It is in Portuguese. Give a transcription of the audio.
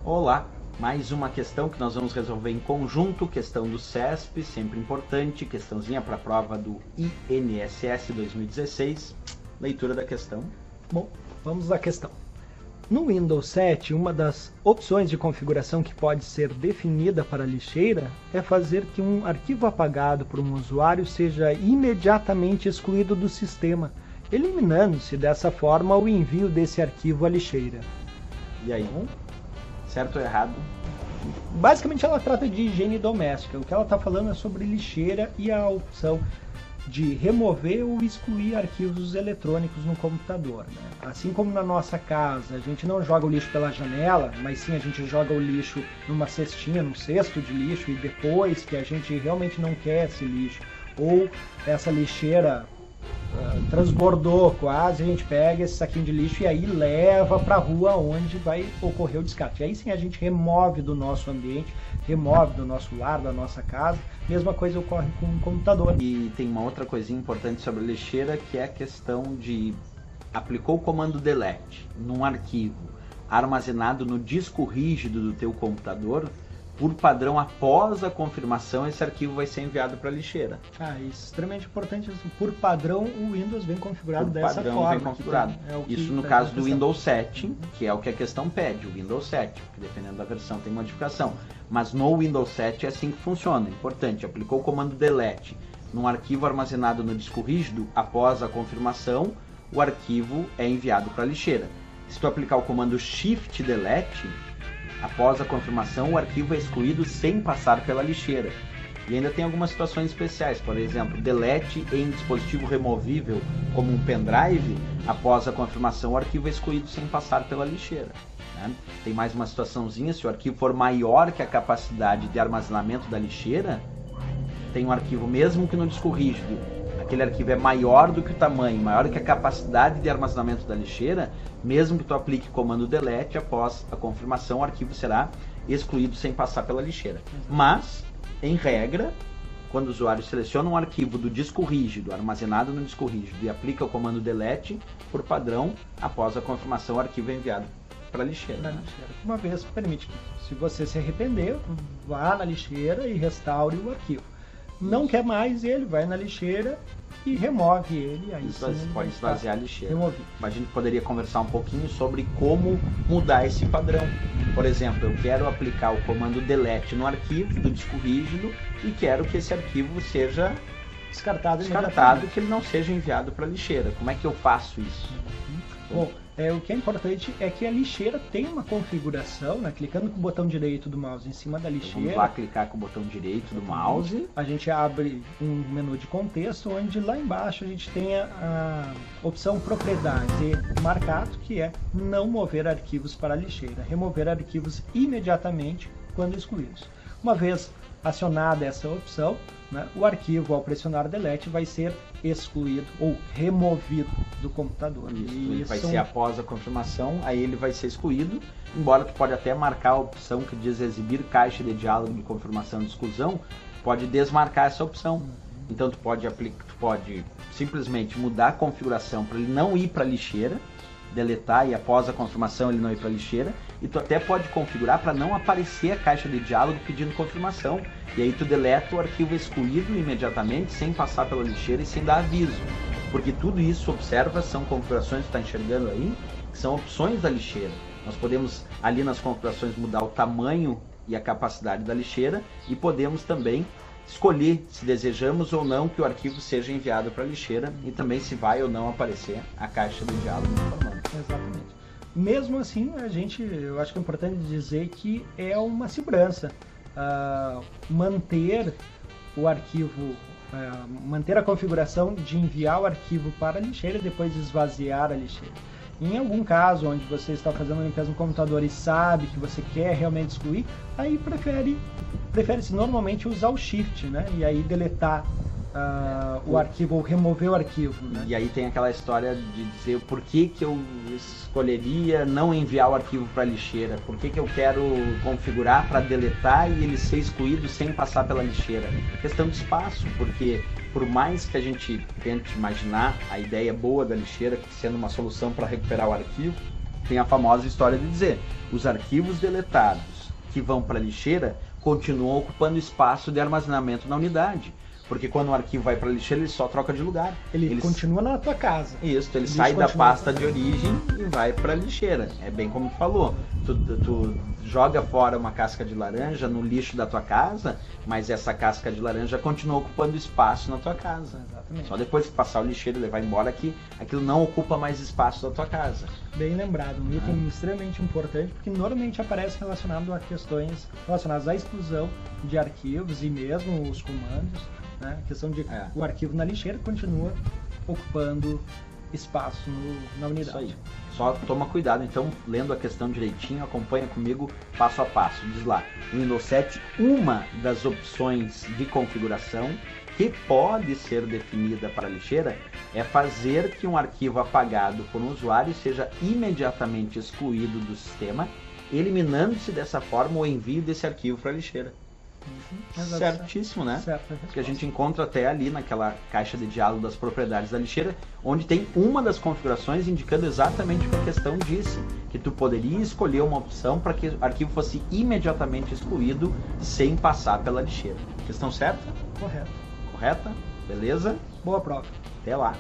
Olá, mais uma questão que nós vamos resolver em conjunto, questão do CESP, sempre importante, questãozinha para a prova do INSS 2016, leitura da questão. Bom, vamos à questão. No Windows 7, uma das opções de configuração que pode ser definida para a lixeira é fazer que um arquivo apagado por um usuário seja imediatamente excluído do sistema, eliminando-se dessa forma o envio desse arquivo à lixeira. E aí, certo ou errado? Basicamente ela trata de higiene doméstica. O que ela está falando é sobre lixeira e a opção de remover ou excluir arquivos eletrônicos no computador, né? Assim como na nossa casa, a gente não joga o lixo pela janela, mas sim a gente joga o lixo numa cestinha, num cesto de lixo, e depois que a gente realmente não quer esse lixo, ou essa lixeira transbordou quase, a gente pega esse saquinho de lixo e aí leva para a rua onde vai ocorrer o descarte. E aí sim a gente remove do nosso ambiente, remove do nosso lar, da nossa casa. Mesma coisa ocorre com o computador. E tem uma outra coisinha importante sobre a lixeira, que é a questão de aplicou o comando delete num arquivo armazenado no disco rígido do teu computador. Por padrão, após a confirmação, esse arquivo vai ser enviado para a lixeira. Isso é extremamente importante. Por padrão, o Windows vem configurado dessa forma. Por padrão, vem configurado. Isso no caso do Windows 7, que é o que a questão pede, o Windows 7, porque dependendo da versão tem modificação. Mas no Windows 7 é assim que funciona. Importante, aplicou o comando delete num arquivo armazenado no disco rígido, após a confirmação, o arquivo é enviado para a lixeira. Se tu aplicar o comando shift delete, após a confirmação, o arquivo é excluído sem passar pela lixeira. E ainda tem algumas situações especiais, por exemplo, delete em dispositivo removível, como um pendrive, após a confirmação, o arquivo é excluído sem passar pela lixeira, né? Tem mais uma situaçãozinha, se o arquivo for maior que a capacidade de armazenamento da lixeira, tem um arquivo mesmo que no disco rígido, aquele arquivo é maior do que o tamanho, maior que a capacidade de armazenamento da lixeira, mesmo que tu aplique comando delete, após a confirmação, o arquivo será excluído sem passar pela lixeira. Mas, em regra, quando o usuário seleciona um arquivo do disco rígido, armazenado no disco rígido, e aplica o comando delete, por padrão, após a confirmação, o arquivo é enviado para a lixeira. Uma vez, permite que, se você se arrepender, vá na lixeira e restaure o arquivo. Não quer mais ele, vai na lixeira e remove ele. Aí sim, pode esvaziar a lixeira. Removido. Mas a gente poderia conversar um pouquinho sobre como mudar esse padrão. Por exemplo, eu quero aplicar o comando delete no arquivo do disco rígido e quero que esse arquivo seja descartado, que ele não seja enviado para a lixeira. Como é que eu faço isso? Bom, o que é importante é que a lixeira tem uma configuração, né? Clicando com o botão direito do mouse em cima da lixeira. Vamos lá clicar com o botão direito do mouse. A gente abre um menu de contexto, onde lá embaixo a gente tem a opção propriedade marcado, que é não mover arquivos para a lixeira, remover arquivos imediatamente quando excluídos. Uma vez acionada essa opção, né, o arquivo, ao pressionar delete, vai ser excluído ou removido do computador. Isso vai ser após a confirmação, aí ele vai ser excluído, embora tu pode até marcar a opção que diz exibir caixa de diálogo de confirmação de exclusão, pode desmarcar essa opção. Então tu pode simplesmente mudar a configuração para ele não ir para a lixeira, deletar e após a confirmação ele não ir para a lixeira, e tu até pode configurar para não aparecer a caixa de diálogo pedindo confirmação, e aí tu deleta o arquivo excluído imediatamente, sem passar pela lixeira e sem dar aviso, porque tudo isso, observa, são configurações que tu está enxergando aí, que são opções da lixeira. Nós podemos ali nas configurações mudar o tamanho e a capacidade da lixeira, e podemos também escolher se desejamos ou não que o arquivo seja enviado para a lixeira, e também se vai ou não aparecer a caixa de diálogo informando. Exatamente. Mesmo assim, eu acho que é importante dizer que é uma segurança manter o arquivo, manter a configuração de enviar o arquivo para a lixeira e depois esvaziar a lixeira. Em algum caso onde você está fazendo uma limpeza no computador e sabe que você quer realmente excluir, aí prefere-se normalmente usar o Shift, né? E aí deletar o arquivo ou remover o arquivo, né? E aí tem aquela história de dizer por que eu escolheria não enviar o arquivo para a lixeira, por que eu quero configurar para deletar e ele ser excluído sem passar pela lixeira. Questão de espaço, porque por mais que a gente tente imaginar a ideia boa da lixeira sendo uma solução para recuperar o arquivo, tem a famosa história de dizer, os arquivos deletados que vão para a lixeira continuam ocupando espaço de armazenamento na unidade. Porque quando o arquivo vai para a lixeira, ele só troca de lugar. Ele continua na tua casa. Isso, ele sai da pasta de origem e vai para a lixeira. É bem como tu falou. Tu joga fora uma casca de laranja no lixo da tua casa, mas essa casca de laranja continua ocupando espaço na tua casa. Exatamente. Só depois que passar o lixeiro e levar embora aqui, aquilo não ocupa mais espaço da tua casa. Bem lembrado, um item extremamente importante, porque normalmente aparece relacionado a questões relacionadas à exclusão de arquivos e mesmo os comandos. Né? A questão de o arquivo na lixeira continua ocupando espaço na unidade. Isso aí. Só toma cuidado, então, lendo a questão direitinho, acompanha comigo passo a passo. Diz lá, no Windows 7, uma das opções de configuração que pode ser definida para a lixeira é fazer que um arquivo apagado por um usuário seja imediatamente excluído do sistema, eliminando-se dessa forma o envio desse arquivo para a lixeira. Certíssimo, né? Que a gente encontra até ali naquela caixa de diálogo das propriedades da lixeira, onde tem uma das configurações indicando exatamente o que a questão disse, que tu poderia escolher uma opção para que o arquivo fosse imediatamente excluído sem passar pela lixeira. Questão certa? Correto. Correta? Beleza? Boa prova. Até lá.